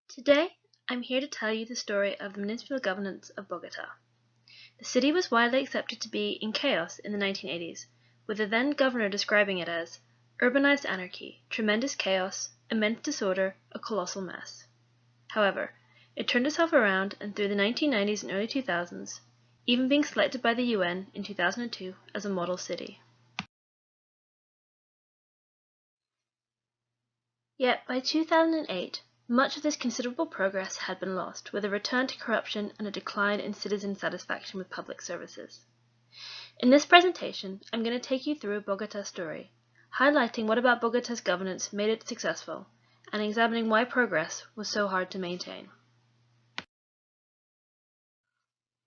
Today, I'm here to tell you the story of the municipal governance of Bogota. The city was widely accepted to be in chaos in the 1980s, with the then governor describing it as urbanized anarchy, tremendous chaos, immense disorder, a colossal mess. However, it turned itself around and through the 1990s and early 2000s, even being selected by the UN in 2002 as a model city. Yet by 2008, much of this considerable progress had been lost, with a return to corruption and a decline in citizen satisfaction with public services. In this presentation, I'm going to take you through Bogota's story, highlighting what about Bogota's governance made it successful, and examining why progress was so hard to maintain.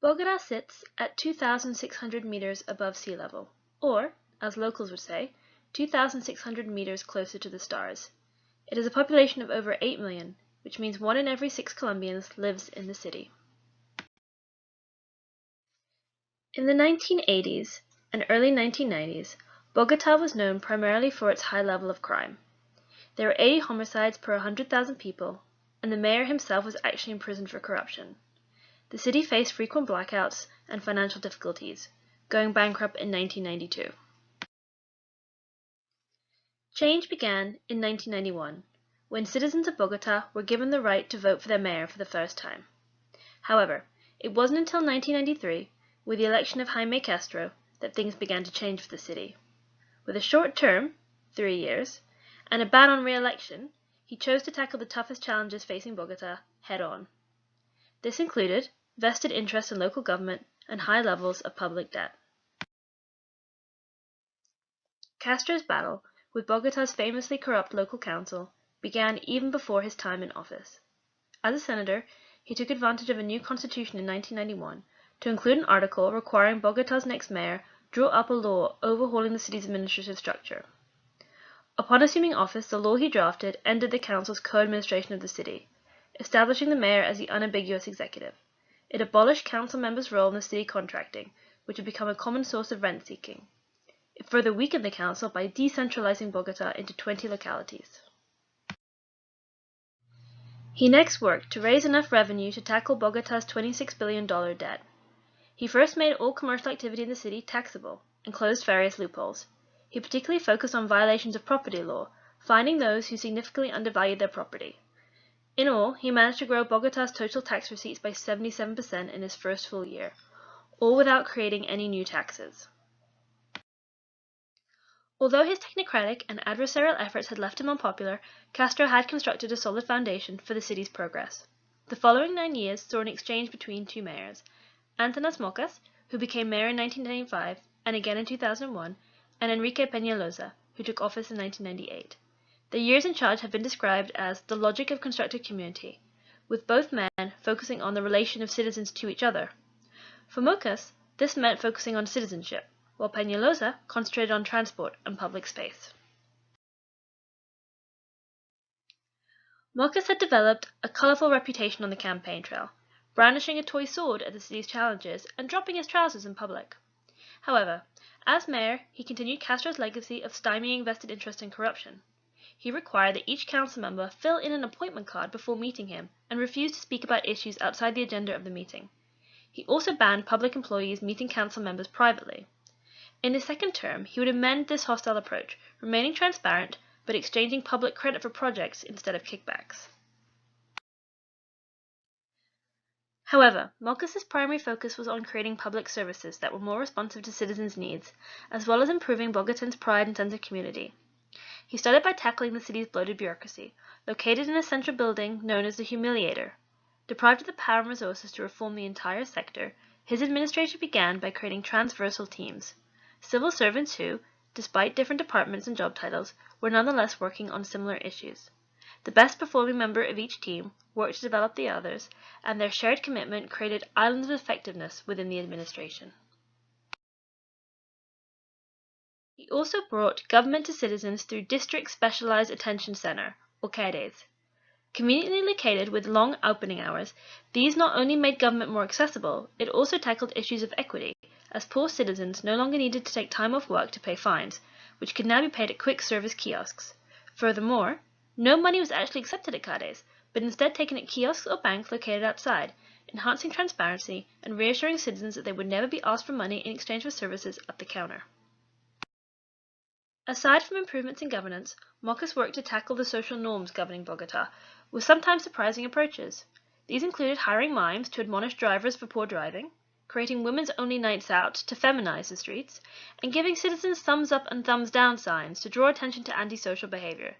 Bogota sits at 2,600 meters above sea level, or, as locals would say, 2,600 meters closer to the stars. It has a population of over 8 million, which means 1 in every 6 Colombians lives in the city. In the 1980s and early 1990s, Bogota was known primarily for its high level of crime. There were 80 homicides per 100,000 people, and the mayor himself was actually imprisoned for corruption. The city faced frequent blackouts and financial difficulties, going bankrupt in 1992. Change began in 1991, when citizens of Bogota were given the right to vote for their mayor for the first time. However, it wasn't until 1993, with the election of Jaime Castro, that things began to change for the city. With a short term, 3 years, and a ban on re-election, he chose to tackle the toughest challenges facing Bogota head-on. This included vested interest in local government and high levels of public debt. Castro's battle with Bogota's famously corrupt local council began even before his time in office. As a senator, he took advantage of a new constitution in 1991 to include an article requiring Bogota's next mayor draw up a law overhauling the city's administrative structure. Upon assuming office, the law he drafted ended the council's co-administration of the city, establishing the mayor as the unambiguous executive. It abolished council members' role in the city contracting, which had become a common source of rent-seeking. It further weakened the council by decentralizing Bogota into 20 localities. He next worked to raise enough revenue to tackle Bogota's $26 billion debt. He first made all commercial activity in the city taxable and closed various loopholes. He particularly focused on violations of property law, fining those who significantly undervalued their property. In all, he managed to grow Bogota's total tax receipts by 77% in his first full year, all without creating any new taxes. Although his technocratic and adversarial efforts had left him unpopular, Castro had constructed a solid foundation for the city's progress. The following 9 years saw an exchange between two mayors, Antanas Mocas, who became mayor in 1995 and again in 2001, and Enrique Peñalosa, who took office in 1998. Their years in charge have been described as the logic of constructed community, with both men focusing on the relation of citizens to each other. For Mocas, this meant focusing on citizenship, while Peñalosa concentrated on transport and public space. Mocas had developed a colorful reputation on the campaign trail, brandishing a toy sword at the city's challenges and dropping his trousers in public. However, as mayor, he continued Castro's legacy of stymieing vested interest and corruption. He required that each council member fill in an appointment card before meeting him and refused to speak about issues outside the agenda of the meeting. He also banned public employees meeting council members privately. In his second term, he would amend this hostile approach, remaining transparent but exchanging public credit for projects instead of kickbacks. However, Mocas's primary focus was on creating public services that were more responsive to citizens' needs, as well as improving Bogotans' pride and sense of community. He started by tackling the city's bloated bureaucracy, located in a central building known as the Humiliator. Deprived of the power and resources to reform the entire sector, his administration began by creating transversal teams, civil servants who, despite different departments and job titles, were nonetheless working on similar issues. The best performing member of each team worked to develop the others, and their shared commitment created islands of effectiveness within the administration. He also brought government to citizens through District Specialized Attention Center, or CADES. Conveniently located with long opening hours, these not only made government more accessible, it also tackled issues of equity, as poor citizens no longer needed to take time off work to pay fines, which could now be paid at quick service kiosks. Furthermore, no money was actually accepted at CADES, but instead taken at kiosks or banks located outside, enhancing transparency and reassuring citizens that they would never be asked for money in exchange for services at the counter. Aside from improvements in governance, Mockus worked to tackle the social norms governing Bogota, with sometimes surprising approaches. These included hiring mimes to admonish drivers for poor driving, creating women's-only nights out to feminize the streets, and giving citizens thumbs-up and thumbs-down signs to draw attention to antisocial behavior.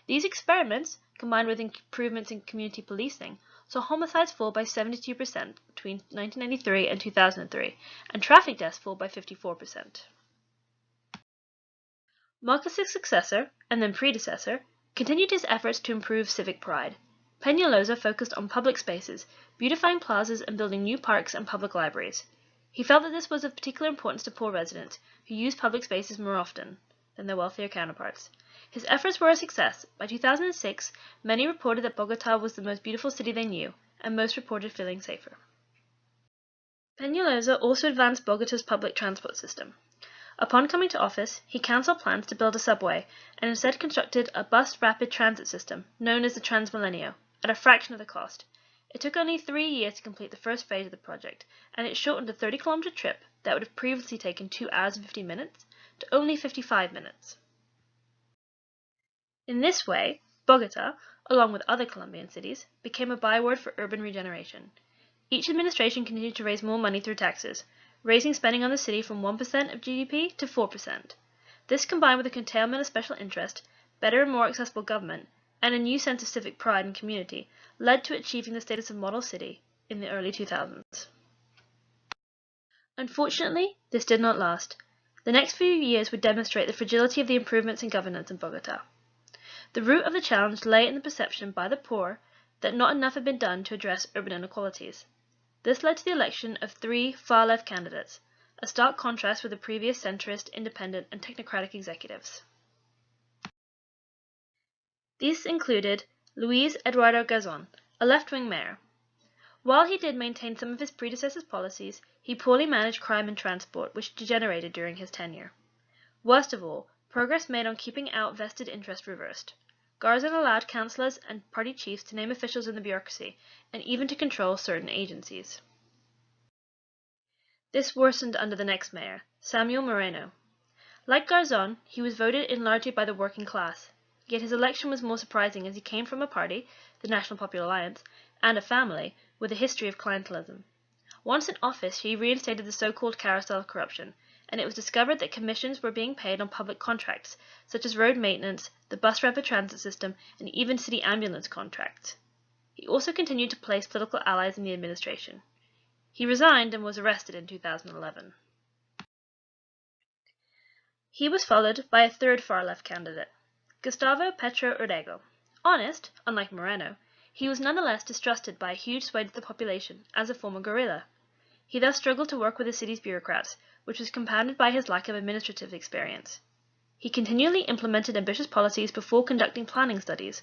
These experiments, combined with improvements in community policing, saw homicides fall by 72% between 1993 and 2003, and traffic deaths fall by 54%. Marcus's successor, and then predecessor, continued his efforts to improve civic pride. Peñalosa focused on public spaces, beautifying plazas and building new parks and public libraries. He felt that this was of particular importance to poor residents, who used public spaces more often than their wealthier counterparts. His efforts were a success. By 2006, many reported that Bogota was the most beautiful city they knew, and most reported feeling safer. Peñalosa also advanced Bogota's public transport system. Upon coming to office, he cancelled plans to build a subway and instead constructed a bus rapid transit system known as the Transmilenio, at a fraction of the cost. It took only 3 years to complete the first phase of the project, and it shortened a 30-kilometer trip that would have previously taken 2 hours and 50 minutes to only 55 minutes. In this way, Bogota, along with other Colombian cities, became a byword for urban regeneration. Each administration continued to raise more money through taxes, raising spending on the city from 1% of GDP to 4%. This, combined with a curtailment of special interest, better and more accessible government, and a new sense of civic pride and community, led to achieving the status of model city in the early 2000s. Unfortunately, this did not last. The next few years would demonstrate the fragility of the improvements in governance in Bogota. The root of the challenge lay in the perception by the poor that not enough had been done to address urban inequalities. This led to the election of 3 far-left candidates, a stark contrast with the previous centrist, independent, and technocratic executives. These included Luis Eduardo Garzón, a left-wing mayor. While he did maintain some of his predecessor's policies, he poorly managed crime and transport, which degenerated during his tenure. Worst of all, progress made on keeping out vested interest reversed. Garzón allowed councillors and party chiefs to name officials in the bureaucracy, and even to control certain agencies. This worsened under the next mayor, Samuel Moreno. Like Garzón, he was voted in largely by the working class, yet his election was more surprising as he came from a party, the National Popular Alliance, and a family with a history of clientelism. Once in office, he reinstated the so-called carousel of corruption, and it was discovered that commissions were being paid on public contracts, such as road maintenance, the bus rapid transit system, and even city ambulance contracts. He also continued to place political allies in the administration. He resigned and was arrested in 2011. He was followed by a third far-left candidate, Gustavo Petro Urrego. Honest, unlike Moreno, he was nonetheless distrusted by a huge swathe of the population as a former guerrilla. He thus struggled to work with the city's bureaucrats, which was compounded by his lack of administrative experience. He continually implemented ambitious policies before conducting planning studies.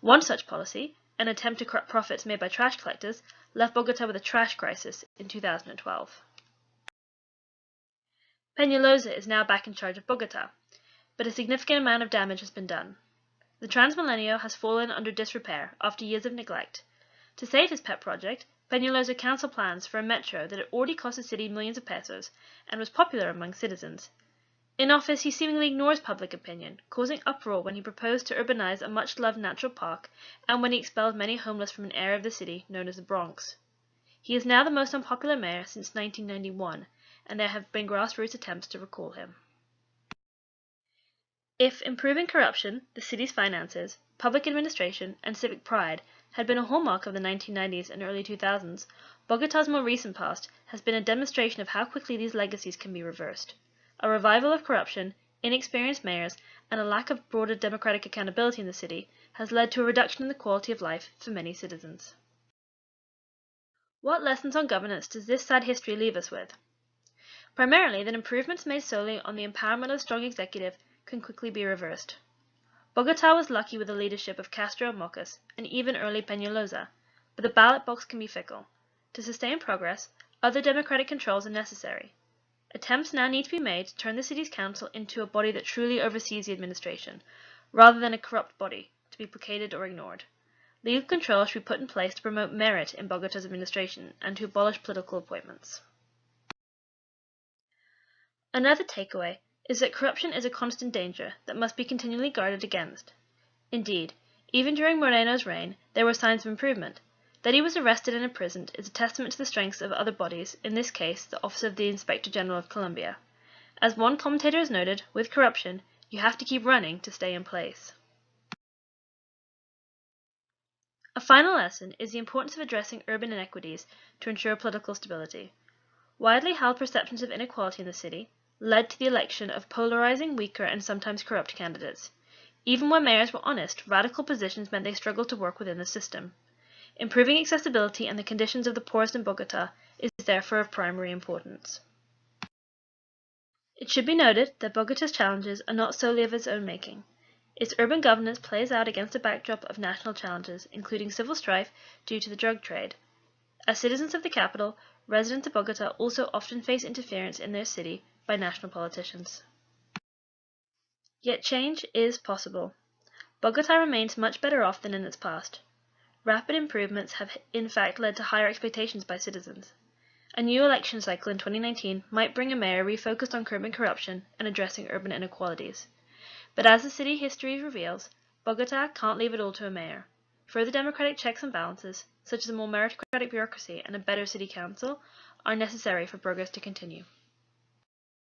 One such policy, an attempt to cut profits made by trash collectors, left Bogota with a trash crisis in 2012. Peñalosa is now back in charge of Bogota, but a significant amount of damage has been done. The Transmilenio has fallen under disrepair after years of neglect. To save his pet project, Peñalosa cancelled plans for a metro that had already cost the city millions of pesos and was popular among citizens. In office, he seemingly ignores public opinion, causing uproar when he proposed to urbanize a much-loved natural park and when he expelled many homeless from an area of the city known as the Bronx. He is now the most unpopular mayor since 1991, and there have been grassroots attempts to recall him. If improving corruption, the city's finances, public administration, and civic pride had been a hallmark of the 1990s and early 2000s, Bogota's more recent past has been a demonstration of how quickly these legacies can be reversed. A revival of corruption, inexperienced mayors, and a lack of broader democratic accountability in the city has led to a reduction in the quality of life for many citizens. What lessons on governance does this sad history leave us with? Primarily, that improvements made solely on the empowerment of a strong executive can quickly be reversed. Bogota was lucky with the leadership of Castro and Mockus, and even early Peñalosa, but the ballot box can be fickle. To sustain progress, other democratic controls are necessary. Attempts now need to be made to turn the city's council into a body that truly oversees the administration, rather than a corrupt body, to be placated or ignored. Legal control should be put in place to promote merit in Bogota's administration and to abolish political appointments. Another takeaway is that corruption is a constant danger that must be continually guarded against. Indeed, even during Moreno's reign, there were signs of improvement. That he was arrested and imprisoned is a testament to the strengths of other bodies, in this case, the Office of the Inspector General of Colombia. As one commentator has noted, with corruption, you have to keep running to stay in place. A final lesson is the importance of addressing urban inequities to ensure political stability. Widely held perceptions of inequality in the city led to the election of polarizing, weaker, and sometimes corrupt candidates. Even when mayors were honest, radical positions meant they struggled to work within the system. Improving accessibility and the conditions of the poorest in Bogota is therefore of primary importance. It should be noted that Bogota's challenges are not solely of its own making. Its urban governance plays out against a backdrop of national challenges, including civil strife due to the drug trade. As citizens of the capital, residents of Bogota also often face interference in their city by national politicians. Yet change is possible. Bogota remains much better off than in its past. Rapid improvements have in fact led to higher expectations by citizens. A new election cycle in 2019 might bring a mayor refocused on curbing corruption and addressing urban inequalities. But as the city history reveals, Bogota can't leave it all to a mayor. Further democratic checks and balances, such as a more meritocratic bureaucracy and a better city council, are necessary for progress to continue.